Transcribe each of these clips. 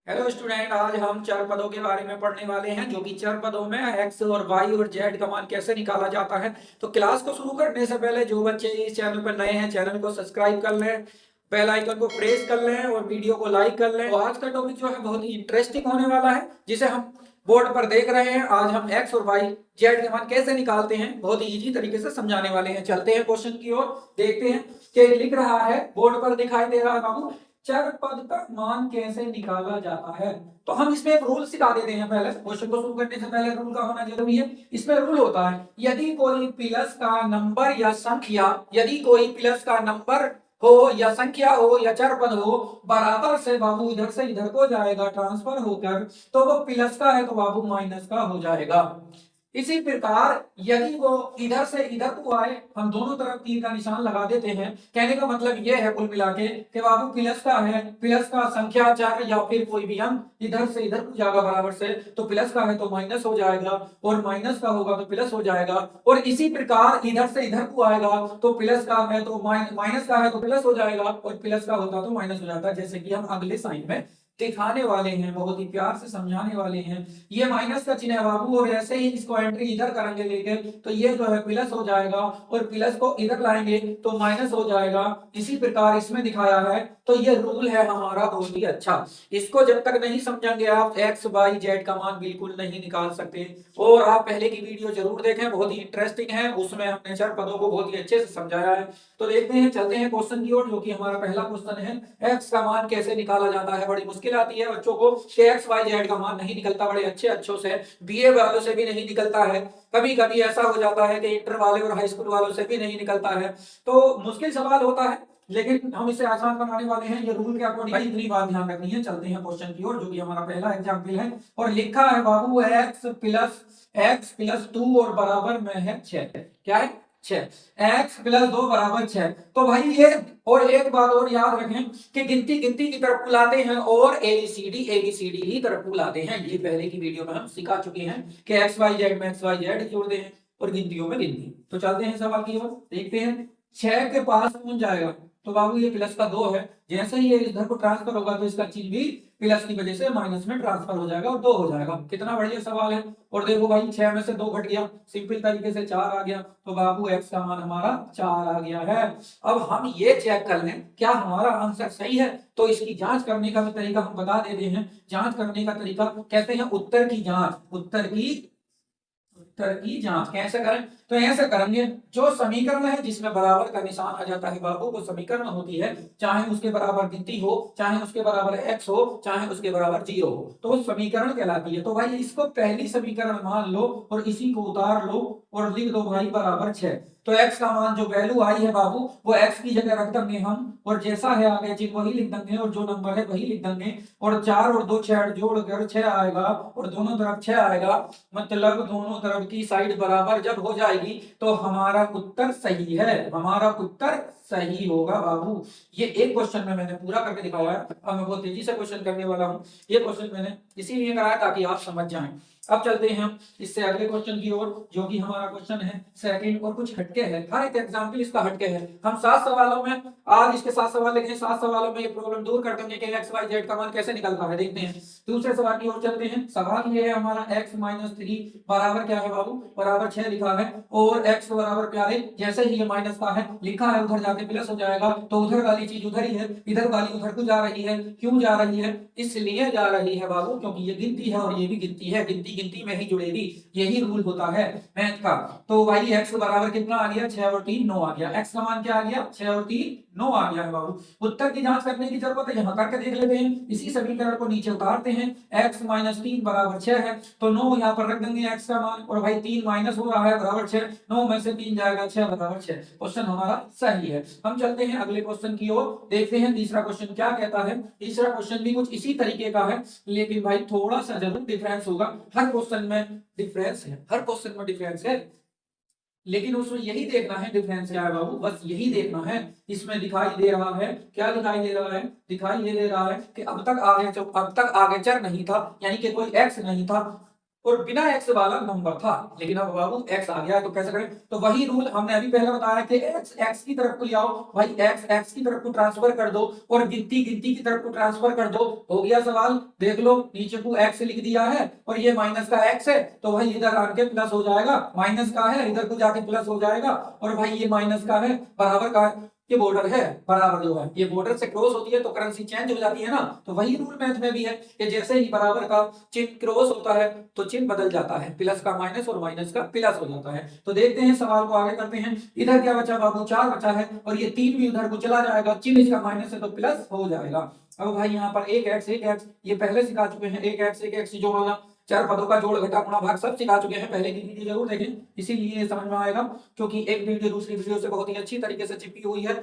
Hello student, आज हम चर पदों के बारे में पढ़ने वाले हैं जो कि चर पदों में एक्स और वाई और जेड का मान कैसे निकाला जाता है। तो क्लास को शुरू करने से पहले जो बच्चे इस चैनल पर नए हैं, चैनल को सब्सक्राइब कर लें, बेल आइकन को प्रेस कर लें और वीडियो को लाइक कर लें। तो आज का टॉपिक जो है बहुत ही इंटरेस्टिंग होने वाला है, जिसे हम बोर्ड पर देख रहे हैं। आज हम एक्स और वाई जेड के मान कैसे निकालते हैं बहुत ही इजी तरीके से समझाने वाले हैं। चलते हैं क्वेश्चन की ओर, देखते हैं कि लिख रहा है, बोर्ड पर दिखाई दे रहा है बाबू, चर पद का मान कैसे निकाला जाता है। तो हम इसमें एक रूल सिखा देते हैं। पहले क्वेश्चन को शुरू करने से पहले रूल का होना जरूरी है। इसमें रूल होता है, यदि कोई प्लस का नंबर या संख्या, यदि कोई प्लस का नंबर हो या संख्या हो या चर पद हो, बराबर से बाबू इधर से इधर को जाएगा ट्रांसफर होकर, तो वो प्लस का है तो बाबू माइनस का हो जाएगा। इसी प्रकार यदि वो इधर से इधर को आए, हम दोनों तरफ तीर का निशान लगा देते हैं। कहने का मतलब ये है कुल मिला के कि बाबू प्लस का है, प्लस का संख्या चर या फिर कोई भी अंक इधर से इधर को जाएगा बराबर से, तो प्लस का है तो माइनस हो जाएगा, और माइनस का होगा तो प्लस हो जाएगा। और इसी प्रकार इधर से इधर को आएगा तो प्लस का है तो माइनस का है तो प्लस हो जाएगा, और प्लस का होता तो माइनस हो जाता है, जैसे कि हम अगले साइन में दिखाने वाले हैं, बहुत ही प्यार से समझाने वाले हैं। ये माइनस का चिन्ह है बाबू, और ऐसे ही इसको एंट्री इधर करेंगे लेके, तो ये जो है प्लस हो जाएगा, और प्लस को इधर लाएंगे तो माइनस हो जाएगा। इसी प्रकार इसमें दिखाया है। तो ये रूल है हमारा बहुत ही अच्छा। इसको जब तक नहीं समझेंगे आप एक्स वाई जेड का मान बिल्कुल नहीं निकाल सकते। और आप पहले की वीडियो जरूर देखें, बहुत ही इंटरेस्टिंग है, उसमें हमने चर पदों को बहुत ही अच्छे से समझाया है। तो देखते हैं, चलते हैं क्वेश्चन की ओर, जो कि हमारा पहला क्वेश्चन है, एक्स का मान कैसे निकाला जाता है। बड़ी मुश्किल आती है बच्चों को कि एक्स वाई जेड का मान नहीं निकलता, बड़े अच्छे अच्छों से बीए वालों से भी नहीं निकलता है। कभी कभी ऐसा हो जाता है कि इंटर वाले और हाई स्कूल वालों से भी नहीं निकलता है। तो मुश्किल सवाल होता है, लेकिन हम इसे आसान बनाने वाले हैं। ये रूल के अकॉर्डिंग इतनी बात ध्यान रखनी है। चलते हैं क्वेश्चन की ओर, जो कि हमारा पहला एग्जाम्पल है, और लिखा है बाबू एक्स प्लस 2 और बराबर में है 6। क्या है? 6। एक्स प्लस 2 बराबर 6। तो भाई ये, और एक बात और याद रखें कि गिनती गिनती की तरफ बुलाते हैं और एबीसीडी ही तरफ बुलाते हैं। ये पहले की वीडियो में हम सिखा चुके हैं कि एक्स वाई जेड में एक्स वाई जेड जोड़ते हैं और गिनतियों में गिनती। तो चलते हैं सवाल की ओर, देखते हैं। 6 के पास कौन जाएगा? तो बाबू ये प्लस का 2 है, जैसे ही ये इधर को ट्रांसफर होगा तो इसका चिन्ह भी प्लस की वजह से माइनस में ट्रांसफर हो जाएगा और 2 हो जाएगा। कितना बढ़िया सवाल है। और देखो भाई, 6 में से 2 घट गया, सिंपल तरीके से 4 आ गया, तो बाबू एक्स का मान हमारा 4 आ गया है। अब हम ये चेक कर लें क्या हमारा आंसर सही है। तो इसकी जांच करने का भी तरीका हम बता देते हैं। जांच करने का तरीका कहते हैं उत्तर की जांच। उत्तर की जांच कैसे करें? तो ऐसे करेंगे, जो समीकरण है जिसमें बराबर का निशान आ जाता है बाबू, वो समीकरण होती है, चाहे उसके बराबर गिनती हो, चाहे उसके बराबर एक्स हो, चाहे उसके बराबर 0 हो, तो वो समीकरण कहलाती है। तो भाई इसको पहली समीकरण मान लो और इसी को उतार लो और लिख दो भाई बराबर 6। तो x का मान जो वैल्यू आई है बाबू, वो x की जगह रख देंगे हम, और जैसा है आगे चिन्ह वही लिख देंगे, और जो नंबर है वही लिख देंगे, और 4 और 2 6 जोड़कर 6 आएगा, और दोनों तरफ 6 आएगा। मतलब दोनों तरफ की साइड बराबर जब हो जाएगी तो हमारा उत्तर सही है, हमारा उत्तर सही होगा बाबू। ये एक क्वेश्चन में मैंने पूरा करके दिखाया है। अब मैं बहुत तेजी से क्वेश्चन करने वाला हूँ। ये क्वेश्चन मैंने इसीलिए कराया ताकि आप समझ जाएं। अब चलते हैं हम इससे अगले क्वेश्चन की ओर, जो कि हमारा क्वेश्चन है सेकंड, और कुछ हटके है, हर एक एग्जाम्पल इसका हटके है। हम 7 सवालों में, आज इसके 7 सवाल लिखे, 7 सवालों में ये प्रॉब्लम दूर कर देंगे कि एक्स वाई जेड का मान कैसे निकलता है। देखते हैं दूसरे सवाल की ओर चलते हैं। सवाल ये है हमारा x माइनस 3 बराबर क्या है बाबू? बराबर 6 लिखा है, और x बराबर प्यारे जैसे ही ये माइनस का है लिखा है, उधर जाके प्लस हो जाएगा, तो उधर वाली चीज उधर ही है, इधर वाली उधर को जा रही है। क्यों जा रही है? इसलिए जा रही है बाबू क्योंकि ये गिनती है और ये भी गिनती है, गिनती गिनती में ही जुड़ेगी, यही रूल होता है मैथ का। तो भाई x बराबर कितना आ गया? 6 और 3 9 आ गया। x का मान क्या आ गया? 6 और 3 9 आ गया है बाबू। उत्तर की जांच करने की जरूरत है, यहाँ करके देख लेते हैं। इसी समीकरण को नीचे उतारते हैं। x माइनस 3 बराबर 6 है, तो 9 यहाँ पर रख देंगे x का मान, और भाई 3 माइनस हो रहा है बराबर 6, 9 में से 3 जाएगा, 6 बराबर 6। क्वेश्चन हमारा सही है। हम चलते हैं अगले क्वेश्चन की ओर, देखते हैं तीसरा क्वेश्चन क्या कहता है। तीसरा क्वेश्चन भी कुछ इसी तरीके का है, लेकिन भाई थोड़ा सा जरूर डिफरेंस होगा। हर क्वेश्चन में डिफरेंस है, हर क्वेश्चन में डिफरेंस है, लेकिन उसमें यही देखना है डिफरेंस क्या है बाबू, बस यही देखना है। इसमें दिखाई दे रहा है, क्या दिखाई दे रहा है? दिखाई ये दे रहा है कि अब तक आगे चर नहीं था, यानी कि कोई एक्स नहीं था। और बिना एक्स वाला नंबर था, लेकिन अब बाबू एक्स आ गया है तो कैसे करें? तो वही रूल हमने अभी पहले बताया कि एक्स एक्स की तरफ को ले आओ भाई, एक्स एक्स की तरफ को ट्रांसफर कर दो और गिनती गिनती की तरफ को ट्रांसफर कर दो। हो गया सवाल, देख लो नीचे को एक्स लिख दिया है और ये माइनस का एक्स है, तो भाई इधर आके प्लस हो जाएगा, माइनस का है इधर को जाके प्लस हो जाएगा, और भाई ये माइनस का है बराबर का है, ये बॉर्डर है बराबर जो है ये बॉर्डर से क्रॉस होती है तो करेंसी चेंज हो जाती है ना। तो वही रूल मैथ में भी है कि जैसे ही बराबर का चिन्ह क्रॉस होता है तो चिन्ह बदल जाता है, प्लस का माइनस और माइनस का प्लस हो जाता है। तो देखते हैं सवाल को आगे करते हैं। इधर क्या बचा बाबू? 4 बचा है और ये 3 भी उधर को चला जाएगा, चिन्ह इसका माइनस है तो प्लस हो जाएगा। अब भाई यहाँ पर एक एक्स ये पहले सिखा चुके हैं, एक एक्स जोड़ना, चार पदों का जोड़ घटा गुणा भाग सब सिखा चुके हैं, पहले की वीडियो जरूर देखें, इसीलिए समझ में आएगा, क्योंकि एक वीडियो दूसरी वीडियो से बहुत ही अच्छी तरीके से चिपकी हुई है।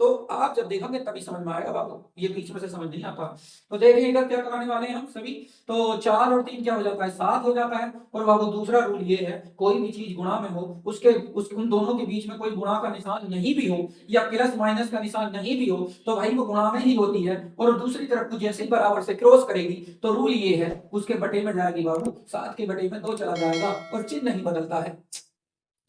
तो आप जब देखोगे तभी समझ में आएगा बाबू, ये बीच में से समझ नहीं आता। तो देखिए इधर क्या कराने वाले हैं हम सभी, तो 4 और 3 क्या हो जाता है? 7 हो जाता है। और बाबू दूसरा रूल ये है, कोई भी चीज गुणा में हो उसके उन दोनों के बीच में कोई गुणा का निशान नहीं भी हो या प्लस माइनस का निशान नहीं भी हो तो भाई वो गुणा में ही होती है, और दूसरी तरफ को जैसे ही बराबर से क्रॉस करेगी तो रूल ये है उसके बटे में जाएगी बाबू, 7 के बटे में 2 चला जाएगा और चिन्ह नहीं बदलता है।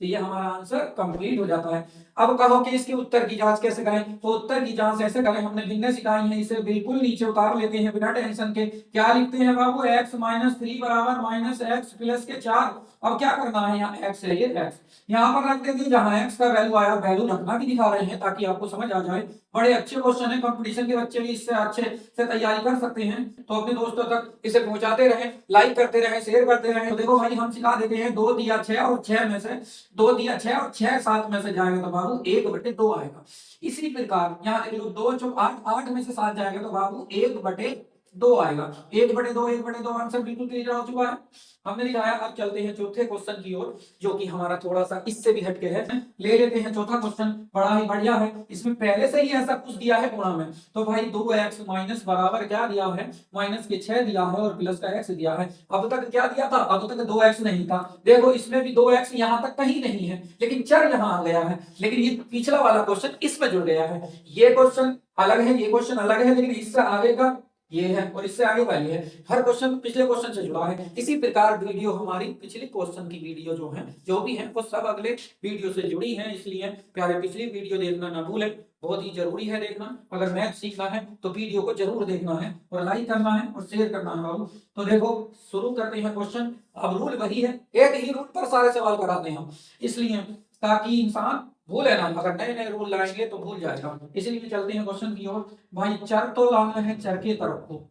तो ये हमारा आंसर कंप्लीट हो जाता है। अब कहो कि इसके उत्तर की जांच कैसे करें? तो उत्तर की जांच ऐसे करें, हमने भिन्न सिखाई है, इसे बिल्कुल नीचे उतार लेते हैं बिना टेंशन के। क्या लिखते हैं बाबू? x माइनस 3 बराबर माइनस एक्स प्लस के 4। अब क्या करना है, यहाँ x है, ये x यहाँ पर रख देंगे, जहां x का वैल्यू आया वैल्यू रखना भी दिखा रहे हैं ताकि आपको समझ आ जाए। बड़े अच्छे क्वेश्चन है, कंपटीशन के बच्चे भी इससे अच्छे से तैयारी कर सकते हैं। तो अपने दोस्तों तक इसे पहुंचाते रहें, लाइक करते रहें, शेयर करते रहें। तो देखो भाई हम सिखा देते हैं, 2 दिया 6 और 6 में से 2 दिया 6 और 6 7 में से जाएगा तो बाबू 1/2 आएगा। इसी प्रकार यहाँ देखो 2 चौक 8, 8 में से 7 जाएगा तो बाबू 1/2 आएगा। 1/2 आंसर बिल्कुल क्लियर हो चुका है, हमने दिखाया। अब चलते हैं चौथे क्वेश्चन की ओर, जो कि हमारा थोड़ा सा इससे भी हटके है। ले लेते हैं चौथा क्वेश्चन, बड़ा ही बढ़िया है, इसमें पहले से ही ऐसा कुछ दिया है गुणा में। तो भाई 2x माइनस बराबर क्या दिया है? माइनस के 6 दिया है और प्लस का x दिया है। अब तक क्या दिया था? अब तक 2x नहीं था। देखो इसमें भी 2x यहाँ तक कहीं नहीं है, लेकिन चर यहाँ आ गया है। लेकिन ये पिछला वाला क्वेश्चन इसमें जुड़ गया है, ये क्वेश्चन अलग है, ये क्वेश्चन अलग है, लेकिन इससे आगे का ये है और इससे आगे वाली है। हर क्वेश्चन पिछले क्वेश्चन से जुड़ा है। इसी प्रकार वीडियो हमारी पिछले क्वेश्चन की वीडियो जो है जो भी है वो सब अगले वीडियो से जुड़ी है, इसलिए प्यारे पिछली वीडियो देखना ना भूलें, बहुत ही जरूरी है देखना। अगर मैथ सीखना है तो वीडियो को जरूर देखना है और लाइक करना है और शेयर करना है बाबू। तो देखो शुरू करते हैं क्वेश्चन। अब रूल वही है, एक ही रूल पर सारे सवाल कराते हैं हम, इसलिए ताकि इंसान भूले ना, अगर नए नए रूल लाएंगे तो भूल जाएगा। इसलिए चलते हैं क्वेश्चन की ओर। भाई चर तो लाना है चर की तरफ को,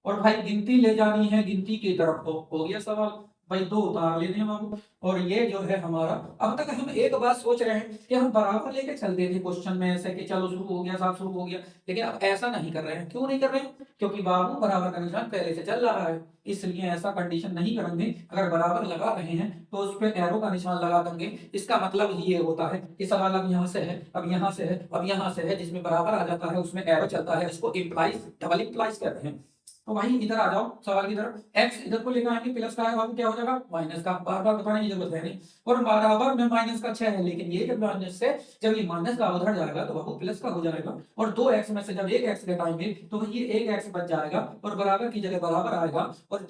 और भाई गिनती ले जानी है गिनती की तरफ को। हो गया सवाल, भाई 2 उतार लेते हैं बाबू। और ये जो है हमारा, अब तक हम एक बात सोच रहे हैं कि हम बराबर लेके चलते थे क्वेश्चन में ऐसे कि चलो शुरू हो गया, साफ शुरू हो गया, लेकिन अब ऐसा नहीं कर रहे हैं। क्यों नहीं कर रहे हैं? क्योंकि बाबू बराबर का निशान पहले से चल रहा है, इसलिए ऐसा कंडीशन नहीं करेंगे। अगर बराबर लगा रहे हैं तो उस पर एरो का निशान लगा देंगे। इसका मतलब ये होता है कि सवाल अब यहाँ से है, अब यहाँ से है, अब यहाँ से है, जिसमें बराबर आ जाता है उसमें एरो चलता है, इसको इम्प्लाइज डबल इम्प्लाइज कहते हैं। तो भाई इधर आ जाओ सवाल की तरफ, x इधर को लेकर आएंगे, प्लस का है बाबू क्या हो जाएगा? माइनस का। बार बार बताने की जरूरत है नहीं, और बराबर में माइनस का 6 है, लेकिन ये जब माइनस से जब ये माइनस का उधर जाएगा तो बाबू प्लस का हो जाएगा, और 2x में से जब 1x घटाएंगे तो ये 1x बच जाएगा और बराबर की जगह बराबर आएगा। और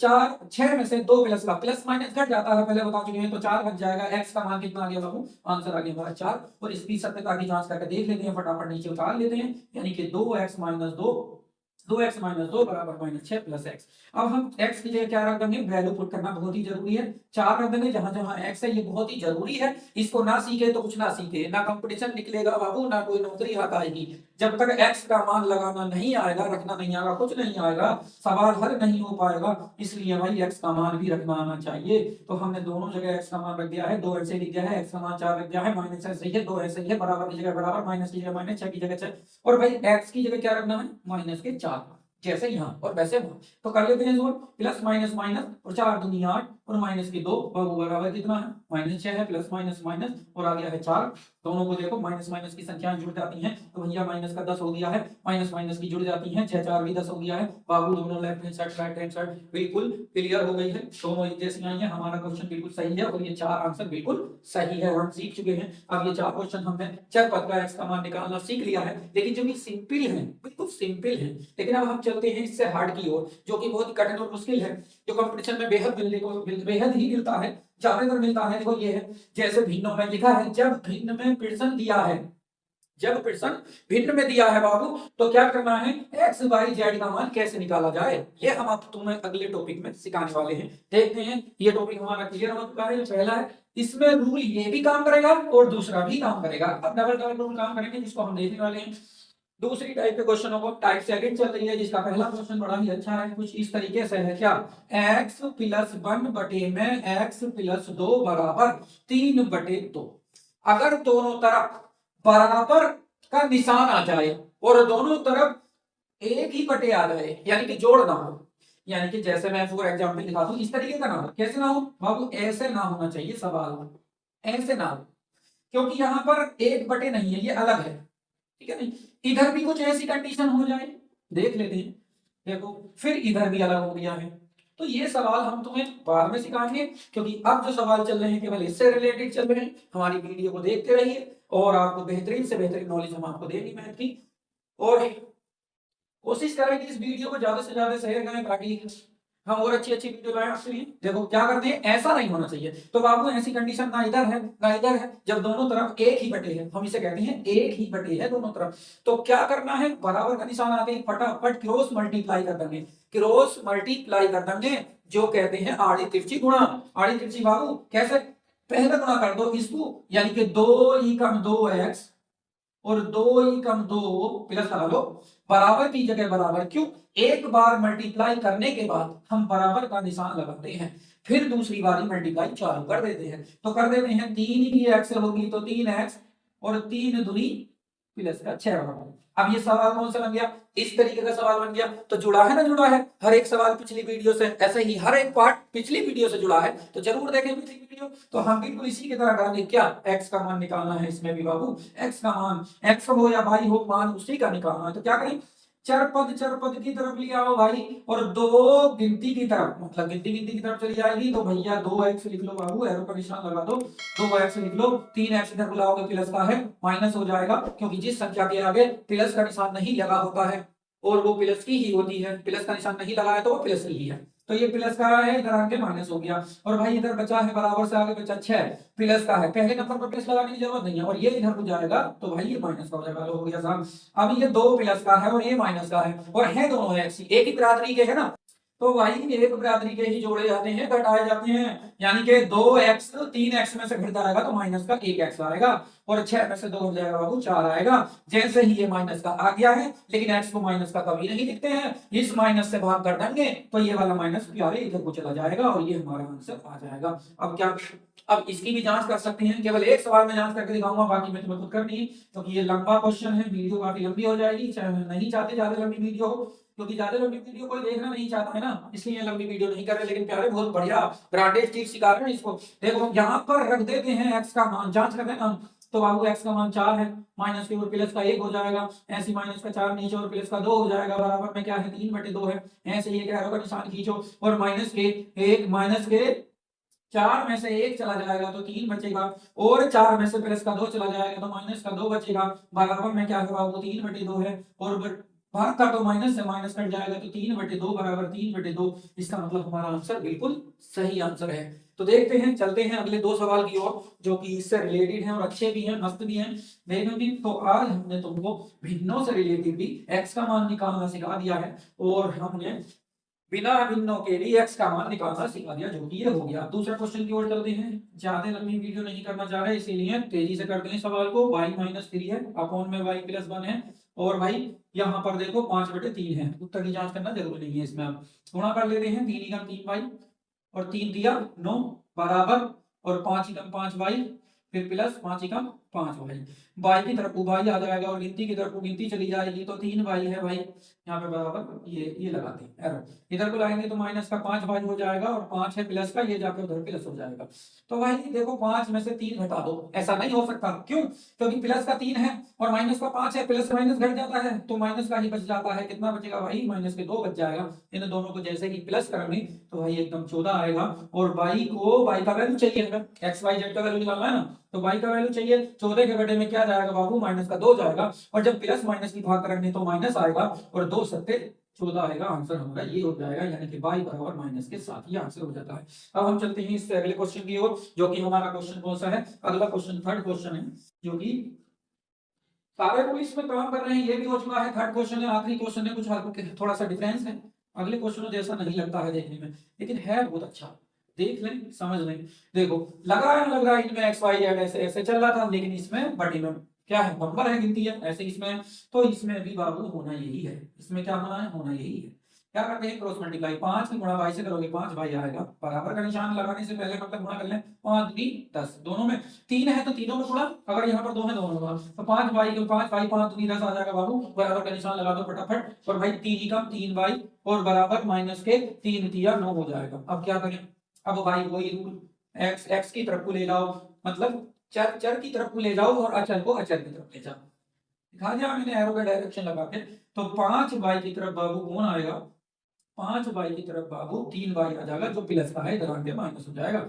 6 में से 2 प्लस का, प्लस माइनस घट जाता है, पहले बता चुके हैं, तो 4 बच जाएगा। x का मान कितना आ गया बाबू? आंसर आ गया हमारा 4। और इसकी सत्यता की जांच करके देख लेते हैं, फटाफट नीचे उतार लेते हैं, यानी कि 2x माइनस 2 बराबर माइनस 6 प्लस एक्स। अब हम x की जगह क्या रख देंगे? वैल्यू पुट करना बहुत ही जरूरी है, 4 रख देंगे जहां जहां x है, ये बहुत ही जरूरी है। इसको ना सीखे तो कुछ ना सीखे, ना कंपटीशन निकलेगा बाबू, ना कोई नौकरी हाथ आएगी। जब तक x का मान लगाना नहीं आएगा, रखना नहीं आएगा, कुछ नहीं आएगा, सवाल हल नहीं हो पाएगा। इसलिए भाई x का मान भी रखना आना चाहिए। तो हमने दोनों जगह x का मान रख दिया है, 2 ऐसे लिख दिया है, x का मान 4 रख दिया है, माइनस है सही है, 2 ऐसे ही है, बराबर की जगह बराबर, माइनस की जगह माइनस, 6 की जगह 6, और भाई x की जगह क्या रखना है? माइनस के 4, जैसे यहाँ और वैसे वहां। तो कर लेते हैं जोड़, प्लस माइनस माइनस, और 4 दूनी 8 और माइनस की 2 बराबर कितना है? -6 है, प्लस माइनस माइनस और आ गया है 4। दोनों को देखो माइनस माइनस की संख्याएं जुड़ जाती हैं, तो भैया माइनस का 10 हो गया है, माइनस माइनस की जुड़ जाती हैं, 6 4 भी 10 हो गया है। बाबू दोनों left hand side right hand side बिल्कुल क्लियर हो गई है, दोनों एक जैसी आई है। हमारा क्वेश्चन बिल्कुल सही है और ये चार आंसर बिल्कुल सही है, हम सीख चुके हैं। अब ये चार क्वेश्चन हमने चर पद का x का मान निकालना सीख लिया है, लेकिन जो कि सिंपल है, बिल्कुल सिंपल है। लेकिन अब हम चलते हैं इससे हार्ड की ओर, जो कि बहुत ही कठिन और मुश्किल है, जो कंपटीशन में बेहद मिलने को बेहद ही मिलता है, ज्यादातर मिलता है। देखो ये है, जैसे भिन्नों में लिखा है, जब भिन्न में प्रश्न दिया है, जब प्रश्न भिन्न में दिया है बाबू, तो क्या करना है, एक्स वाई जेड का मान कैसे निकाला जाए, ये हम आप तुम्हें अगले टॉपिक में सिखाने वाले हैं। देखते हैं, ये टॉपिक हमारा क्लियर हो चुका है। जो पहला है, इसमें रूल ये भी काम करेगा और दूसरा भी काम करेगा। अब डबल डबल रूल काम करेंगे, जिसको हम देखने वाले हैं। दूसरी टाइप के क्वेश्चनों को टाइप सेकंड चल रही है, जिसका पहला क्वेश्चन बड़ा ही अच्छा है, कुछ इस तरीके से है। क्या, x प्लस 1 बटे में x प्लस 2 बराबर 3/2। अगर दोनों तरफ बराबर का निशान आ जाए और दोनों तरफ एक ही बटे आ जाए, यानी कि जोड़ ना हो, यानी कि जैसे मैं फॉर एग्जांपल दिखा दूं, इस तरीके का ना हो। कैसे ना हो बाबू, ऐसे ना होना चाहिए सवाल, ऐसे ना हो, क्योंकि यहाँ पर 1/, नहीं है, ये अलग है, ठीक है नहीं। इधर भी कुछ ऐसी कंडीशन हो जाए, देख लेते हैं। देखो, फिर इधर भी अलग हो गया है, तो ये सवाल हम तुम्हें बाद में सिखाएंगे, क्योंकि अब जो सवाल चल रहे हैं केवल इससे रिलेटेड चल रहे हैं। हमारी वीडियो को देखते रहिए और आपको बेहतरीन से बेहतरीन नॉलेज हम आपको देंगे मैथ की, और कोशिश करें कि इस वीडियो को ज्यादा से ज्यादा शेयर करें, ताकि हम और अच्छी अच्छी वीडियो लाएं आपके लिए। देखो क्या करते हैं, ऐसा नहीं होना चाहिए। तो बाबू ऐसी कंडीशन ना इधर है ना इधर है, जब दोनों तरफ एक ही बटे है, हम इसे कहते हैं एक ही बटे है दोनों तरफ, तो क्या करना है, बराबर का निशान आते ही फटाफट क्रॉस मल्टीप्लाई कर देंगे, क्रॉस मल्टीप्लाई कर देंगे, जो कहते हैं आड़ी तिरछी गुणा। आड़ी तिरछी बाबू कैसे, पहले गुणा कर दो इसको, यानी कि 2 और 2 प्लस लगा लो, बराबर की जगह बराबर। क्यों, एक बार मल्टीप्लाई करने के बाद हम बराबर का निशान लगाते हैं, फिर दूसरी बारी मल्टीप्लाई चालू कर देते हैं। तो कर देते हैं, 3 की x होगी तो 3x और 3 दूनी प्लस का 6 बराबर। अब ये सवाल कौन सा बन गया, इस तरीके का सवाल बन गया। तो जुड़ा है ना, जुड़ा है हर एक सवाल पिछली वीडियो से, ऐसे ही हर एक पार्ट पिछली वीडियो से जुड़ा है, तो जरूर देखें पिछली वीडियो। तो हम बिल्कुल इसी की तरह करेंगे। क्या, x का मान निकालना है, इसमें भी बाबू x का मान, x हो या y हो, मान उसी का निकालना है। तो क्या करें, चर पद की तरफ ले आओ भाई, और दो गिनती की तरफ, मतलब गिनती की तरफ चली जाएगी, तो भैया 2x लिख लो बाबू, एरो का निशान लगा दो, 2x लिख लो। 3x इधर बुलाओगे प्लस का है, माइनस हो जाएगा, क्योंकि जिस संख्या के आगे प्लस का निशान नहीं लगा होता है और वो प्लस की ही होती है, प्लस का निशान नहीं लगा है तो वो प्लस ही है, तो ये प्लस का है, इधर आके माइनस हो गया। और भाई इधर बचा है, बराबर से आगे बचा 6, प्लस का है, पहले नंबर पर प्लस लगाने की जरूरत नहीं है, और ये इधर हो जाएगा, तो भाई ये माइनस का हो जाएगा। हो गया साहब। अब ये 2 प्लस का है और ये माइनस का है, और है दोनों एक ही बिरादरी के है ना, तो भाई एक बिरादरी के ही जोड़े जाते हैं, घटाए जाते हैं, यानी कि 2x 3x में से घट जाएगा तो माइनस का 1x आएगा, और 6 में से 2 हो जाएगा बाबू 4 आएगा। जैसे ही ये माइनस का आ गया है, लेकिन x को माइनस का कभी नहीं लिखते हैं, इस माइनस से भाग कर देंगे तो ये वाला माइनस प्यारे इधर को चला जाएगा, और ये हमारा आंसर आ जाएगा। अब क्या, अब इसकी भी जांच कर सकते हैं, केवल एक सवाल में जांच करके दिखाऊंगा, बाकी मैं तुम्हें खुद करनी है, क्योंकि ये लंबा क्वेश्चन है, वीडियो काफी लंबी हो जाएगी। नहीं चाहते ज्यादा लंबी वीडियो हो, क्योंकि ज्यादा लंबी वीडियो कोई देखना नहीं चाहता है ना, इसलिए लंबी वीडियो नहीं कर रहे। लेकिन प्यारे बहुत बढ़िया ब्रांडेड चीज सिखा रहे हैं इसको। देखो यहाँ पर रख देते हैं x का मान, जांच कर देना। तो बाबू x का मान 4 है, माइनस के ऊपर प्लस का 1 हो जाएगा, ऐसे माइनस का 4 नीचे और प्लस का 2 हो जाएगा, बराबर में क्या है 3/2 है। ऐसे ये क्या होगा, निशान खींचो, और माइनस के 4 में से 1 चला जाएगा तो 3 बचेगा, और 4 में से प्लस का 2 चला जाएगा तो माइनस का 2 बचेगा, बराबर में क्या होगा, वो 3/2 है, और भाग का तो माइनस से माइनस कट जाएगा, तो 3/2 बराबर 3/2। इसका मतलब हमारा आंसर बिल्कुल सही आंसर है। तो देखते हैं, चलते हैं अगले 2 सवाल की ओर, जो कि इससे रिलेटेड हैं और अच्छे भी हैं, मस्त भी हैं, देखेंगे। तो आज हमने तुमको भिन्नों से रिलेटेड भी x का मान निकालना सिखा दिया है, और हमने बिना भिन्नों के भी x का मान निकालना सिखा दिया, जो कि ये हो गया। दूसरे क्वेश्चन की ओर चलते हैं, ज्यादा लंबी वीडियो नहीं करना चाह रहे, इसीलिए तेजी से करते हैं सवाल को। y-3 है, अपॉन में y+1 है, और भाई यहाँ पर देखो 5/3 है, उत्तर की जांच करना जरूरी नहीं है इसमें। अब गुणा कर लेते हैं, 3 × 3y और 3 दिया 9 बराबर, और 5 × 5y, फिर प्लस 5 × 5 भाई, बाई की तरफ भाई आ जाएगा और गिनती की तरफ गिनती चली जाएगी, तो 3 भाई है भाई, यहाँ पे बराबर ये लगाते हैं एरो, इधर को लाएंगे तो माइनस का 5 भाई हो जाएगा और 5 है प्लस का, ये जाकर उधर प्लस हो जाएगा। तो भाई देखो 5 में से 3 घटा दो, ऐसा नहीं हो सकता, क्यों? क्योंकि प्लस का 3 है और माइनस का 5 है, प्लस माइनस घट जाता है तो माइनस का ही बच जाता है। कितना बचेगा भाई? माइनस के 2 बच जाएगा। इन दोनों को जैसे ही प्लस करेंगे तो भाई एकदम 14 आएगा। और बाई का वैल्यू चाहिए हमें, एक्स वाई जेड का वैल्यू निकालना है ना, तो बाई का वैल्यू चाहिए। 14 के बटे में क्या जाएगा बाबू? माइनस का 2 जाएगा, और जब प्लस माइनस की भाग करेंगे तो माइनस आएगा, और 2 सत्ते 14 आएगा। आंसर हमारा ये हो जाएगा, यानी कि बाई बराबर माइनस के साथ, ये आंसर हो जाता है। अब हम चलते हैं इससे अगले क्वेश्चन की ओर, जो कि हमारा क्वेश्चन कौन सा है? अगला क्वेश्चन थर्ड क्वेश्चन है, जो कि सारे रूल इसमें काम कर रहे हैं। ये भी हो चुका है, थर्ड क्वेश्चन है, आखिरी क्वेश्चन है। कुछ थोड़ा सा डिफरेंस है, अगले क्वेश्चनों जैसा नहीं लगता है देखने में, लेकिन है बहुत अच्छा। देख लें, समझ लें। देखो लग रहा है इनमें एक्स वाई जेड ऐसे ऐसे चल रहा था, लेकिन इसमें बड़ी में क्या है? नंबर है, गिनती है, ऐसे इसमें। तो इसमें भी बाबू होना यही है, इसमें क्या होना है? होना यही है। क्या करते हैं? क्रॉस मल्टीप्लाई, 5 की गुणा भाई से करोगे 5 भाई आएगा। बराबर का निशान लगाने से पहले मतलब गुणा कर लें, 5 दूनी 10, दोनों में 3 है तो तीनों में गुणा, अगर यहाँ पर 2 है दोनों में गुणा, तो 5 भाई 5 दूनी 10 आ जाएगा बाबू। बराबर का निशान लगा दो फटाफट, और भाई 3 ही कम 3 भाई, और बराबर माइनस के 3 दिया 9 हो जाएगा। अब क्या करें? अब भाई वही रूल, एक्स की तरफ को ले जाओ, मतलब चर की तरफ को ले जाओ, और अचर को अचर की तरफ ले जाओ। दिखा दिया मैंने एरो का डायरेक्शन लगा के। तो 5 बाई की तरफ बाबू कौन आएगा? 5 बाई की तरफ बाबू 3 बाई आ जाएगा, जो प्लस का है, इधर आके माइनस हो जाएगा।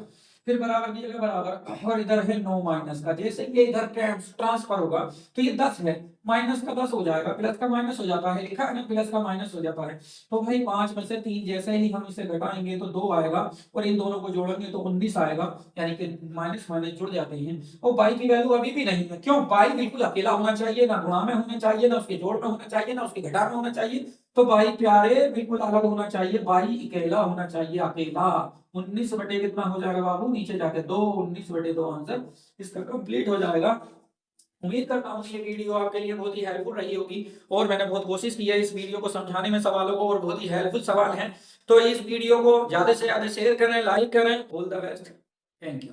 फिर बराबर की जगह बराबर, और इधर है 9 माइनस का। जैसे ये इधर ट्रांसफर होगा तो ये 10 है, माइनस का 10 हो जाएगा, प्लस का माइनस हो जाता है, लिखा है ना, प्लस का माइनस हो जाता है। तो भाई 5 में से 3 जैसे ही हम इसे घटाएंगे तो 2 आएगा, और इन दोनों को जोड़ेंगे तो 19 आएगा, यानी कि माइनस माइनस जुड़ जाते हैं। और बाई की वैल्यू अभी भी नहीं है, क्यों? बाई बिल्कुल अकेला होना चाहिए, ना गुणा में होना चाहिए, ना उसके जोड़ में होना चाहिए, ना उसके घटा में होना चाहिए। तो बाई प्यारे बिल्कुल अलग होना चाहिए, बाई अकेला होना चाहिए, अकेला। 19 बटे कितना हो जाएगा बाबू? नीचे जाके 2, 19 बटे 2 आंसर इसका कंप्लीट हो जाएगा। उम्मीद करता हूँ ये वीडियो आपके लिए बहुत ही हेल्पफुल रही होगी, और मैंने बहुत कोशिश की है इस वीडियो को समझाने में सवालों को, और बहुत ही हेल्पफुल सवाल हैं। तो इस वीडियो को ज्यादा से ज्यादा शेयर करें, लाइक करें। All the best, thank you.